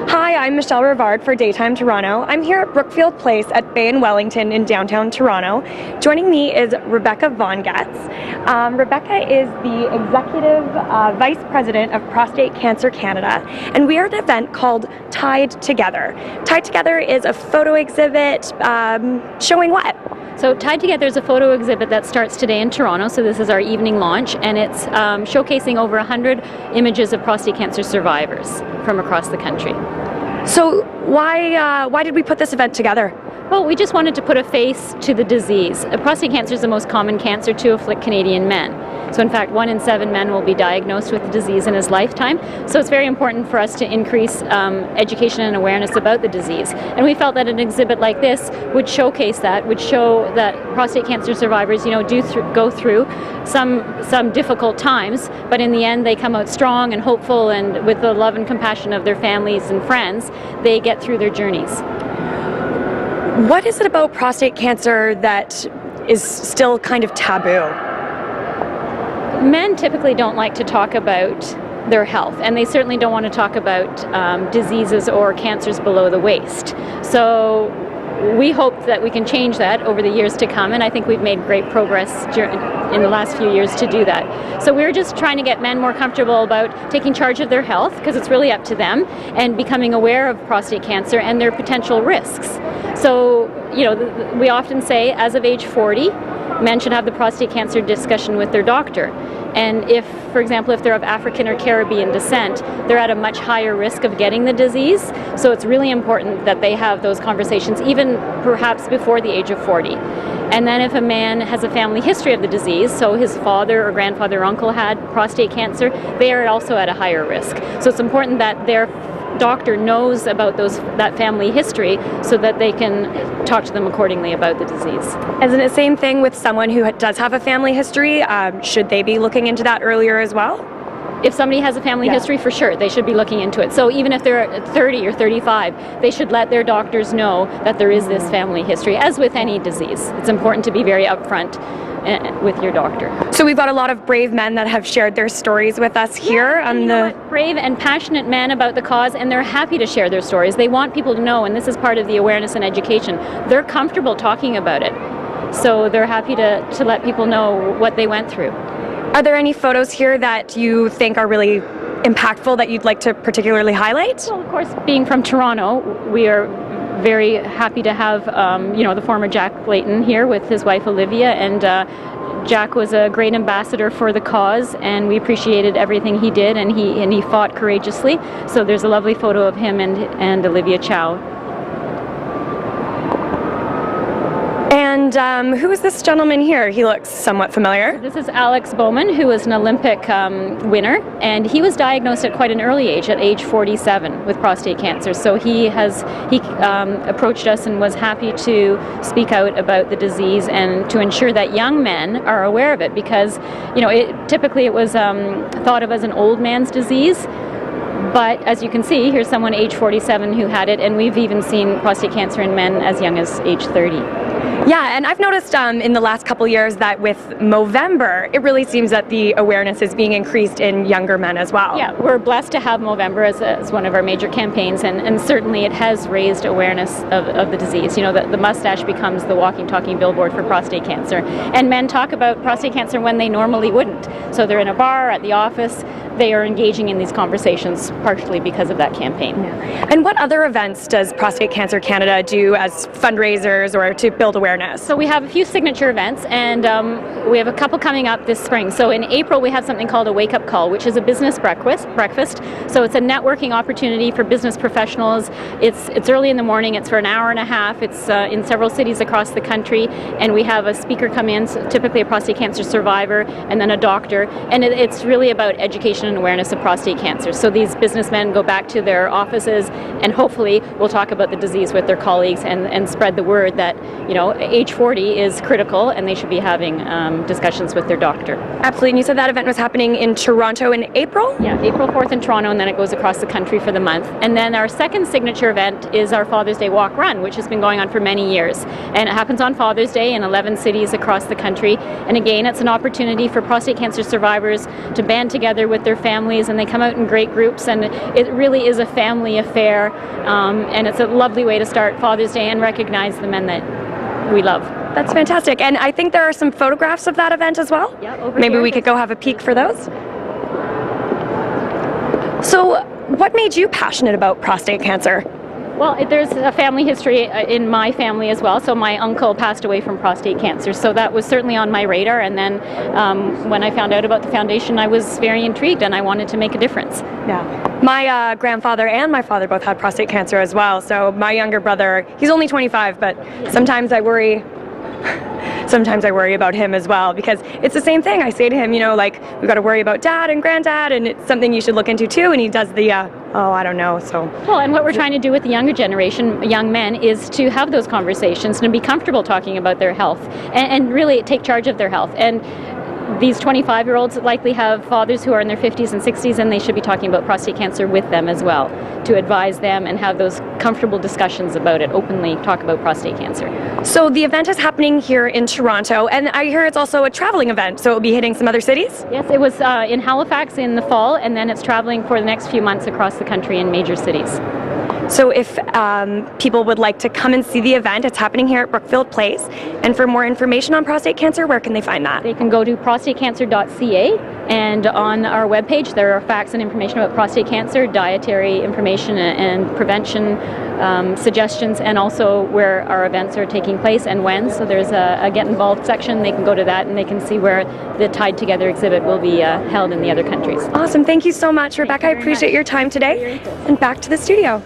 Hi, I'm Michelle Rivard for Daytime Toronto. I'm here at Brookfield Place at Bay and Wellington in downtown Toronto. Joining me is Rebecca von Goetz. Rebecca is the Executive Vice President of Prostate Cancer Canada, and we are at an event called Tied Together. Tied Together is a photo exhibit showing what? So Tied Together is a photo exhibit that starts today in Toronto, so this is our evening launch, and it's showcasing over 100 images of prostate cancer survivors from across the country. So why did we put this event together? Well, we just wanted to put a face to the disease. Prostate cancer is the most common cancer to afflict Canadian men. So in fact, 1 in 7 men will be diagnosed with the disease in his lifetime. So it's very important for us to increase education and awareness about the disease. And we felt that an exhibit like this would showcase that, would show that prostate cancer survivors, go through some difficult times, but in the end they come out strong and hopeful, and with the love and compassion of their families and friends, they get through their journeys. What is it about prostate cancer that is still kind of taboo? Men typically don't like to talk about their health, and they certainly don't want to talk about diseases or cancers below the waist. So we hope that we can change that over the years to come, and I think we've made great progress in the last few years to do that. So we're just trying to get men more comfortable about taking charge of their health, because it's really up to them, and becoming aware of prostate cancer and their potential risks. So, we often say as of age 40, men should have the prostate cancer discussion with their doctor. And if, for example, if they're of African or Caribbean descent, they're at a much higher risk of getting the disease. So it's really important that they have those conversations, even perhaps before the age of 40. And then if a man has a family history of the disease, so his father or grandfather or uncle had prostate cancer, they are also at a higher risk. So it's important that their doctor knows about that family history so that they can talk to them accordingly about the disease. Isn't it the same thing with someone who does have a family history? Should they be looking into that earlier as well? If somebody has a family history, for sure, they should be looking into it. So even if they're 30 or 35, they should let their doctors know that there is this family history, as with any disease. It's important to be very upfront with your doctor. So we've got a lot of brave men that have shared their stories with us here. Brave and passionate men about the cause, and they're happy to share their stories. They want people to know, and this is part of the awareness and education. They're comfortable talking about it, so they're happy to let people know what they went through. Are there any photos here that you think are really impactful that you'd like to particularly highlight? Well, of course, being from Toronto, we are very happy to have the former Jack Layton here with his wife Olivia, and Jack was a great ambassador for the cause, and we appreciated everything he did, and he fought courageously. So there's a lovely photo of him and Olivia Chow. And who is this gentleman here? He looks somewhat familiar. This is Alex Bowman, who is an Olympic winner, and he was diagnosed at quite an early age, at age 47, with prostate cancer. So he approached us and was happy to speak out about the disease and to ensure that young men are aware of it, because typically it was thought of as an old man's disease. But as you can see, here's someone age 47 who had it, and we've even seen prostate cancer in men as young as age 30. Yeah, and I've noticed in the last couple years that with Movember, it really seems that the awareness is being increased in younger men as well. Yeah, we're blessed to have Movember as one of our major campaigns, and certainly it has raised awareness of the disease. The mustache becomes the walking, talking billboard for prostate cancer. And men talk about prostate cancer when they normally wouldn't. So they're in a bar, at the office, they are engaging in these conversations partially because of that campaign. Yeah. And what other events does Prostate Cancer Canada do as fundraisers or to build awareness? So we have a few signature events, and we have a couple coming up this spring. So in April we have something called a wake-up call, which is a business breakfast. So it's a networking opportunity for business professionals. It's early in the morning, it's for an hour and a half. It's in several cities across the country, and we have a speaker come in, typically a prostate cancer survivor, and then a doctor, and it's really about education and awareness of prostate cancer. So these businessmen go back to their offices, and hopefully will talk about the disease with their colleagues and spread the word that age 40 is critical, and they should be having discussions with their doctor. Absolutely. And you said that event was happening in Toronto in April? Yeah, April 4th in Toronto, and then it goes across the country for the month. And then our second signature event is our Father's Day Walk Run, which has been going on for many years. And it happens on Father's Day in 11 cities across the country. And again, it's an opportunity for prostate cancer survivors to band together with their families, and they come out in great groups, and it really is a family affair. And it's a lovely way to start Father's Day and recognize the men that we love. That's fantastic. And I think there are some photographs of that event as well. Yeah, over Maybe here. we could go have a peek for those. So what made you passionate about prostate cancer? Well, there's a family history in my family as well. So my uncle passed away from prostate cancer. So that was certainly on my radar. And then when I found out about the foundation, I was very intrigued and I wanted to make a difference. Yeah. My grandfather and my father both had prostate cancer as well. So my younger brother, he's only 25, but sometimes I worry about him as well, because it's the same thing. I say to him, you know, like, we've got to worry about dad and granddad, and it's something you should look into too. And he does the, oh, I don't know. So. Well, and what we're trying to do with the younger generation, young men, is to have those conversations and be comfortable talking about their health and really take charge of their health. And these 25-year-olds likely have fathers who are in their 50s and 60s, and they should be talking about prostate cancer with them as well, to advise them and have those comfortable discussions about it, openly talk about prostate cancer. So the event is happening here in Toronto, and I hear it's also a traveling event, so it will be hitting some other cities? Yes, it was in Halifax in the fall, and then it's traveling for the next few months across the country in major cities. So if people would like to come and see the event, it's happening here at Brookfield Place. And for more information on prostate cancer, where can they find that? They can go to prostatecancer.ca, and on our webpage there are facts and information about prostate cancer, dietary information and prevention suggestions, and also where our events are taking place and when. So there's a Get Involved section. They can go to that and they can see where the Tied Together exhibit will be held in the other countries. Awesome. Thank you so much, Rebecca. I appreciate your time today. And back to the studio.